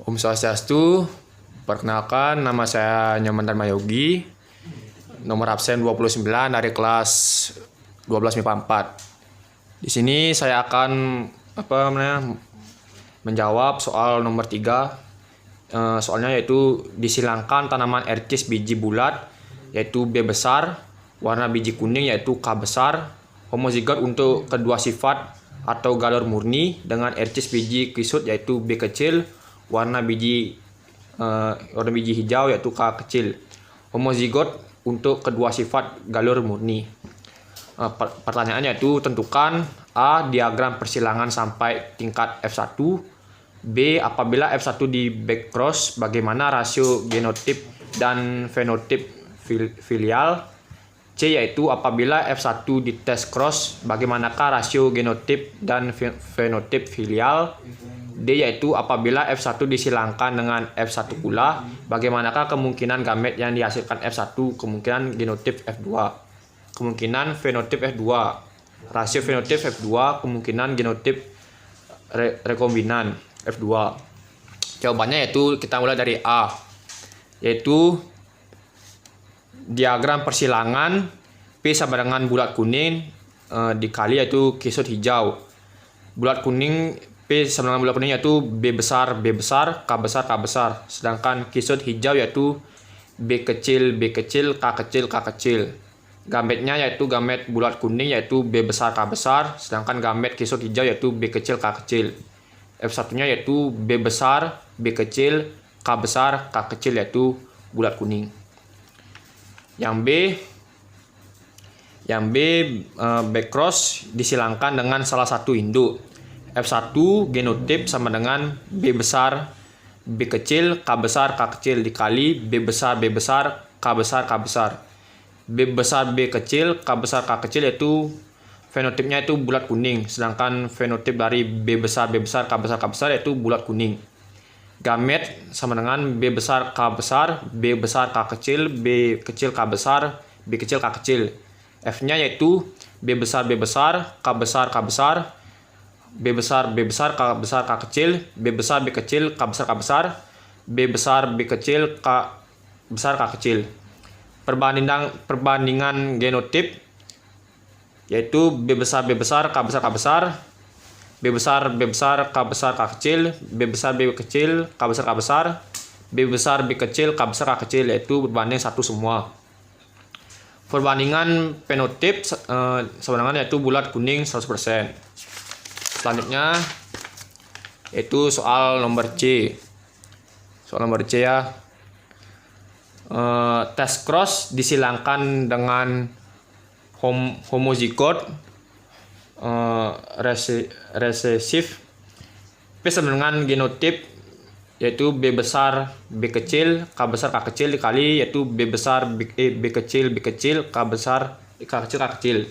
Om Swastiastu, perkenalkan nama saya Nyoman Darmayogi, nomor absen 29 dari kelas 12 MIPA 4. Di sini saya akan menjawab soal nomor 3. Soalnya yaitu disilangkan tanaman erkis biji bulat yaitu B besar, warna biji kuning yaitu K besar, homozigot untuk kedua sifat atau galur murni dengan erkis biji kisut yaitu B kecil, warna biji hijau yaitu K kecil, homozigot untuk kedua sifat galur murni. Pertanyaannya itu tentukan A. Diagram persilangan sampai tingkat F1, B. Apabila F1 di backcross, bagaimana rasio genotip dan fenotip filial, C. Yaitu apabila F1 di test cross, bagaimanakah rasio genotip dan fenotip filial, D. Yaitu apabila F1 disilangkan dengan F1 pula, bagaimanakah kemungkinan gamet yang dihasilkan F1, kemungkinan genotip F2, kemungkinan fenotip F2, rasio fenotip F2, kemungkinan genotip rekombinan F2. Jawabannya yaitu kita mulai dari A, yaitu diagram persilangan P sama dengan bulat kuning dikali yaitu kisut hijau. Bulat kuning P sama dengan bulat kuning yaitu B besar, K besar. Sedangkan kisut hijau yaitu B kecil, K kecil. Gametnya yaitu gamet bulat kuning yaitu B besar, K besar. Sedangkan gamet kisut hijau yaitu B kecil, K kecil. F1-nya yaitu B besar, B kecil, K besar, K kecil yaitu bulat kuning. Yang B backcross disilangkan dengan salah satu induk. F1 genotip sama dengan B besar, B kecil, K besar, K kecil dikali B besar, K besar. B besar, B kecil, K besar, K kecil yaitu fenotipnya itu bulat kuning. Sedangkan fenotip dari B besar, K besar yaitu bulat kuning. Gamet sama dengan B besar, K besar, B besar, K kecil, B kecil, K besar, B kecil, K kecil. F-nya yaitu B besar, K besar, B besar, K besar, K kecil, B besar, B kecil, K besar, K besar, B besar, B kecil, K besar, K kecil. Perbandingan genotip yaitu B besar, K besar, K besar, B besar, K besar, K kecil, B besar, B kecil, K besar, K besar, B besar, B kecil, K besar, K kecil yaitu berbanding satu semua. Perbandingan fenotip sama dengan yaitu bulat kuning 100%. Selanjutnya yaitu soal nomor C. Soal nomor C ya. Test cross disilangkan dengan homozigot resesif P sama dengan genotip yaitu B besar, B kecil, K besar, K kecil dikali yaitu B besar, B kecil, K besar, K kecil.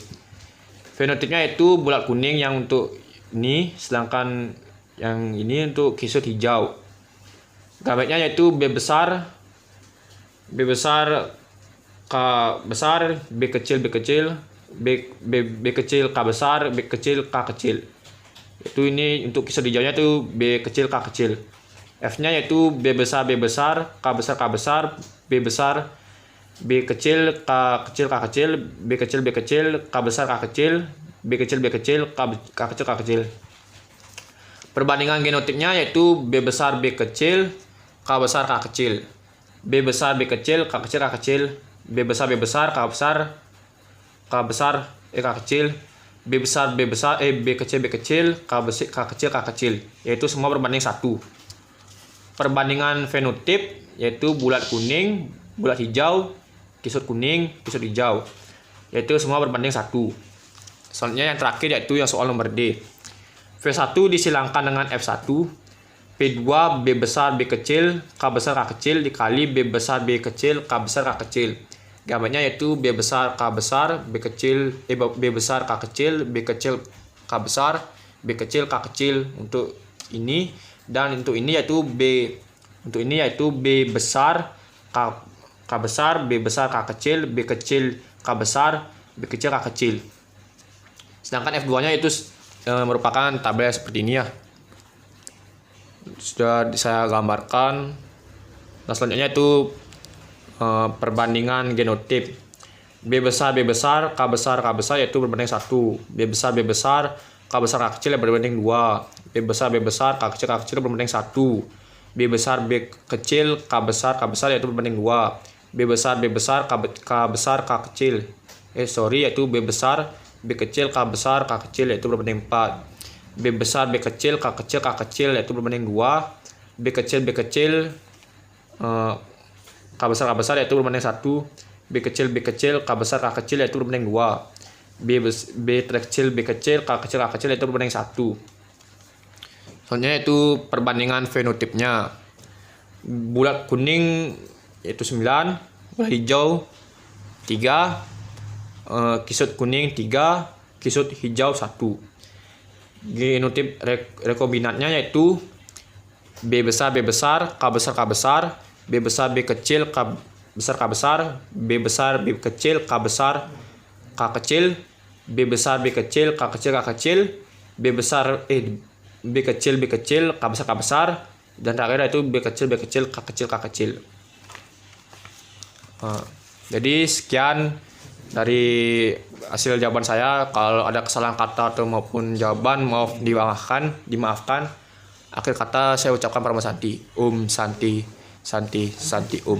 Fenotipnya itu bulat kuning yang untuk ini, sedangkan yang ini untuk kisut hijau. Gametnya yaitu B besar, K besar, B kecil, B kecil, K besar, B kecil, K kecil. Itu ini untuk kisut hijaunya itu B kecil, K kecil. F-nya yaitu B besar, K besar, B besar, B kecil, K kecil, B kecil, K besar, K kecil, B kecil, K kecil. Perbandingan genotipnya yaitu B besar, B kecil, K besar, K kecil. B besar, B kecil, K kecil, B besar, K besar, K kecil, B besar, B kecil, K kecil, yaitu semua berbanding 1. Perbandingan fenotip yaitu bulat kuning, bulat hijau, kisut kuning, kisut hijau, yaitu semua berbanding 1. Selanjutnya yang terakhir yaitu yang soal nomor D. V1 disilangkan dengan F1, P2 B besar, B kecil, K besar, K kecil dikali B besar, B kecil, K besar, K kecil. Gametnya yaitu B besar, K besar, B besar, K kecil, B kecil, K besar, B kecil, K kecil untuk ini, dan untuk ini yaitu B besar, K besar, B besar, K kecil, B kecil, K besar, B kecil, K kecil. Sedangkan F2-nya itu merupakan tabel seperti ini ya. sudah saya gambarkan. Nah, selanjutnya itu perbandingan genotip. B besar, K besar yaitu berbanding 1. B besar, K besar, K kecil berbanding 2. B besar, K kecil berbanding 1. B besar, B kecil, K besar yaitu berbanding 2. B besar, K besar, K kecil. Yaitu B besar, B kecil, K kecil yaitu berbanding 4. B besar, B kecil, K kecil yaitu berbanding 2. B kecil, K besar yaitu berbanding 1. B kecil, K kecil yaitu berbanding 2. B kecil, K kecil yaitu berbanding 1. Selanjutnya itu perbandingan fenotipnya. Bulat kuning yaitu 9, bulat hijau 3, kisut kuning 3, kisut hijau 1. Genotip rekombinantnya yaitu B besar, K besar, B besar, B kecil, K besar, B besar, B kecil, K besar, K kecil, B besar, B kecil, K kecil, B besar, B kecil, K besar, dan terakhir itu B kecil, K kecil. Jadi sekian dari hasil jawaban saya. Kalau ada kesalahan kata atau maupun jawaban, dimaafkan. Akhir kata saya ucapkan Parama Santi. Santi, Om.